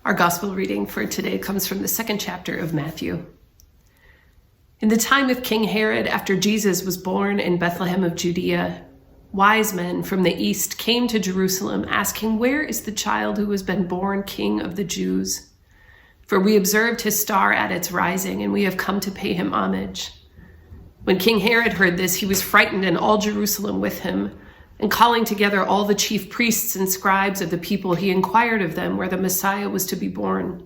Our gospel reading for today comes from the second chapter of Matthew. In the time of King Herod, after Jesus was born in Bethlehem of Judea, wise men from the east came to Jerusalem asking, "Where is the child who has been born King of the Jews? For we observed his star at its rising, and we have come to pay him homage." When King Herod heard this, he was frightened, and all Jerusalem with him. And calling together all the chief priests and scribes of the people, he inquired of them where the Messiah was to be born.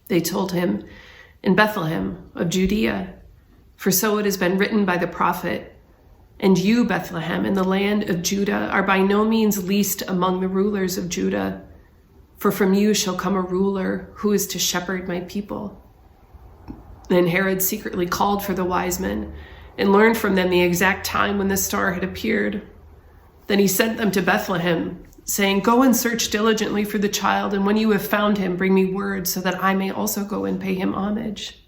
They told him, "In Bethlehem of Judea, for so it has been written by the prophet, 'And you, Bethlehem, in the land of Judah, are by no means least among the rulers of Judah, for from you shall come a ruler who is to shepherd my people.'" Then Herod secretly called for the wise men and learned from them the exact time when the star had appeared. Then he sent them to Bethlehem, saying, "Go and search diligently for the child, and when you have found him, bring me word so that I may also go and pay him homage."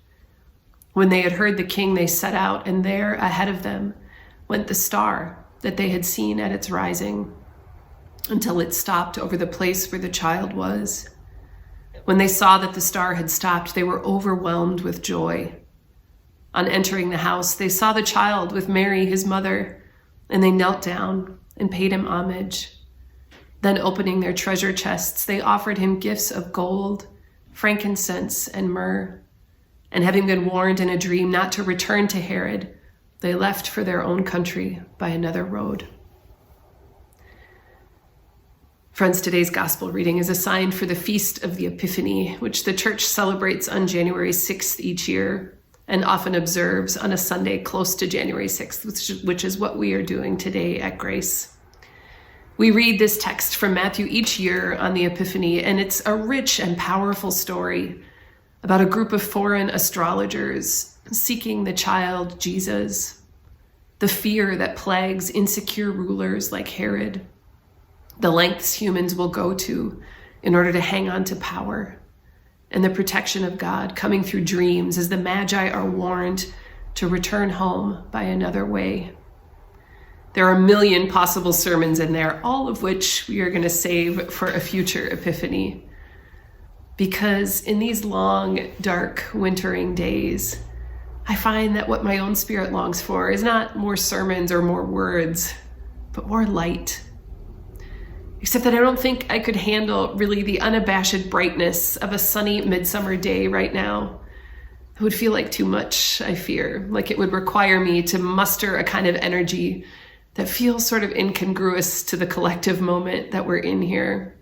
When they had heard the king, they set out, and there ahead of them went the star that they had seen at its rising, until it stopped over the place where the child was. When they saw that the star had stopped, they were overwhelmed with joy. On entering the house, they saw the child with Mary, his mother, and they knelt down and paid him homage. Then opening their treasure chests, they offered him gifts of gold, frankincense, and myrrh. And having been warned in a dream not to return to Herod, they left for their own country by another road. Friends, today's gospel reading is assigned for the Feast of the Epiphany, which the church celebrates on January 6th each year and often observes on a Sunday close to January 6th, which is what we are doing today at Grace. We read this text from Matthew each year on the Epiphany, and it's a rich and powerful story about a group of foreign astrologers seeking the child Jesus, the fear that plagues insecure rulers like Herod, the lengths humans will go to in order to hang on to power, and the protection of God coming through dreams as the Magi are warned to return home by another way. There are a million possible sermons in there, all of which we are going to save for a future Epiphany. Because in these long, dark, wintering days, I find that what my own spirit longs for is not more sermons or more words, but more light. Except that I don't think I could handle really the unabashed brightness of a sunny midsummer day right now. It would feel like too much, I fear, like it would require me to muster a kind of energy that feels sort of incongruous to the collective moment that we're in here.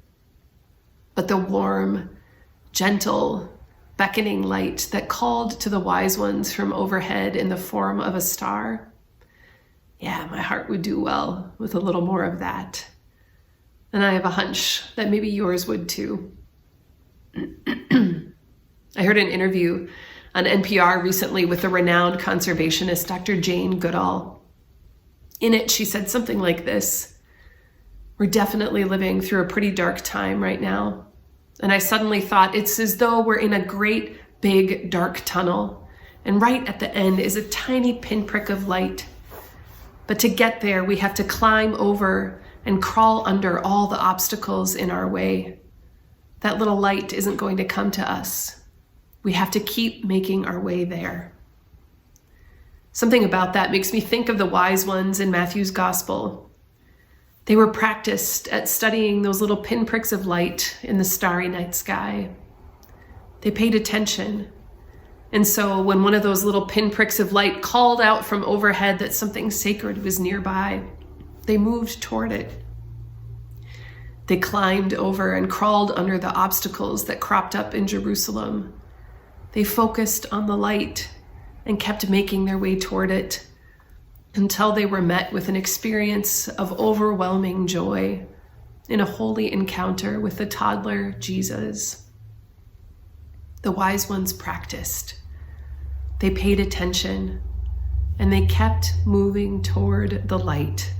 But the warm, gentle, beckoning light that called to the wise ones from overhead in the form of a star, yeah, my heart would do well with a little more of that. And I have a hunch that maybe yours would too. I heard an interview on NPR recently with the renowned conservationist Dr. Jane Goodall. In it, she said something like this: "We're definitely living through a pretty dark time right now. And I suddenly thought it's as though we're in a great, big, dark tunnel. And right at the end is a tiny pinprick of light. But to get there, we have to climb over and crawl under all the obstacles in our way. That little light isn't going to come to us. We have to keep making our way there." Something about that makes me think of the wise ones in Matthew's gospel. They were practiced at studying those little pinpricks of light in the starry night sky. They paid attention. And so when one of those little pinpricks of light called out from overhead that something sacred was nearby, they moved toward it. They climbed over and crawled under the obstacles that cropped up in Jerusalem. They focused on the light and kept making their way toward it until they were met with an experience of overwhelming joy in a holy encounter with the toddler Jesus. The wise ones practiced. They paid attention, and they kept moving toward the light.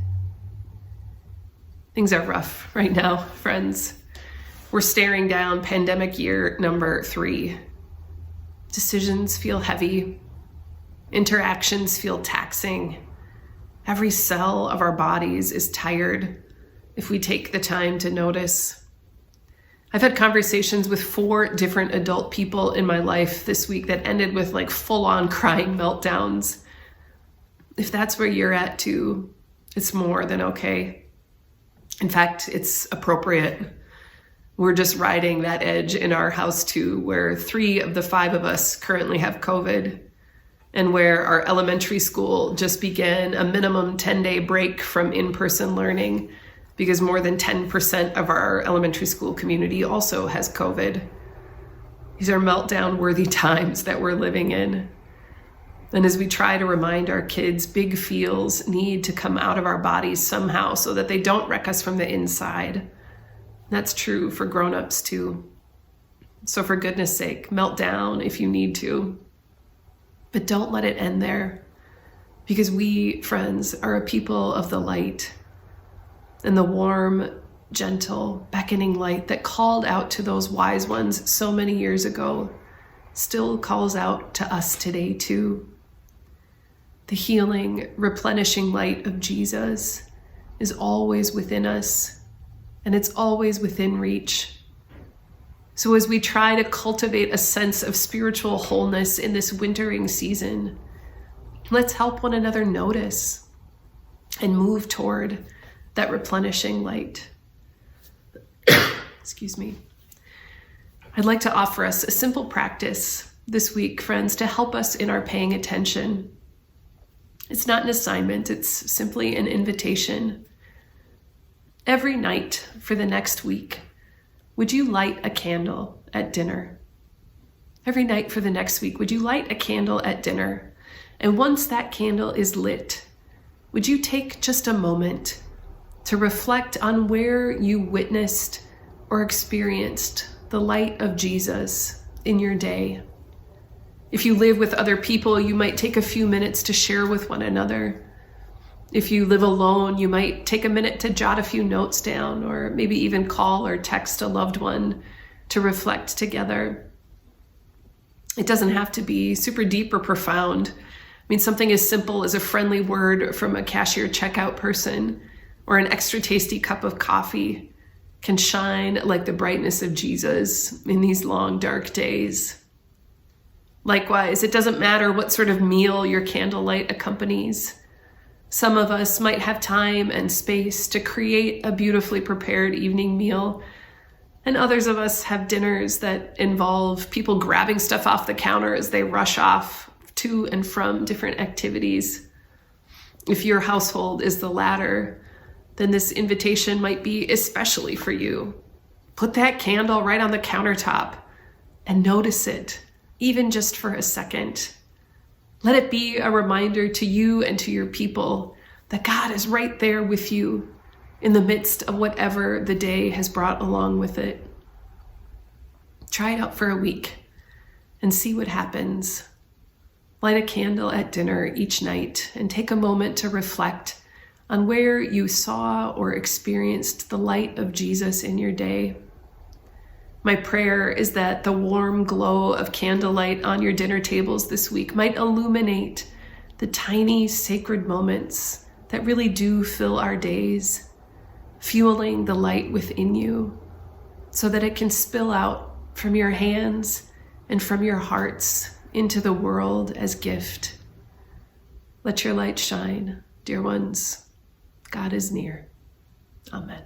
Things are rough right now, friends. We're staring down pandemic year number 3. Decisions feel heavy. Interactions feel taxing. Every cell of our bodies is tired if we take the time to notice. I've had conversations with 4 different adult people in my life this week that ended with like full-on crying meltdowns. If that's where you're at too, it's more than okay. In fact, it's appropriate. We're just riding that edge in our house too, where 3 of the 5 of us currently have COVID, and where our elementary school just began a minimum 10-day break from in-person learning because more than 10% of our elementary school community also has COVID. These are meltdown-worthy times that we're living in. And as we try to remind our kids, big feels need to come out of our bodies somehow so that they don't wreck us from the inside. That's true for grown-ups too. So for goodness sake, melt down if you need to. But don't let it end there, because we, friends, are a people of the light. And the warm, gentle, beckoning light that called out to those wise ones so many years ago still calls out to us today too. The healing, replenishing light of Jesus is always within us, and it's always within reach. So as we try to cultivate a sense of spiritual wholeness in this wintering season, let's help one another notice and move toward that replenishing light. Excuse me. I'd like to offer us a simple practice this week, friends, to help us in our paying attention. It's not an assignment, it's simply an invitation. Every night for the next week, would you light a candle at dinner? Every night for the next week, would you light a candle at dinner? And once that candle is lit, would you take just a moment to reflect on where you witnessed or experienced the light of Jesus in your day? If you live with other people, you might take a few minutes to share with one another. If you live alone, you might take a minute to jot a few notes down, or maybe even call or text a loved one to reflect together. It doesn't have to be super deep or profound. I mean, something as simple as a friendly word from a cashier checkout person or an extra tasty cup of coffee can shine like the brightness of Jesus in these long, dark days. Likewise, it doesn't matter what sort of meal your candlelight accompanies. Some of us might have time and space to create a beautifully prepared evening meal, and others of us have dinners that involve people grabbing stuff off the counter as they rush off to and from different activities. If your household is the latter, then this invitation might be especially for you. Put that candle right on the countertop and notice it, even just for a second. Let it be a reminder to you and to your people that God is right there with you in the midst of whatever the day has brought along with it. Try it out for a week and see what happens. Light a candle at dinner each night and take a moment to reflect on where you saw or experienced the light of Jesus in your day. My prayer is that the warm glow of candlelight on your dinner tables this week might illuminate the tiny sacred moments that really do fill our days, fueling the light within you so that it can spill out from your hands and from your hearts into the world as gift. Let your light shine, dear ones. God is near. Amen.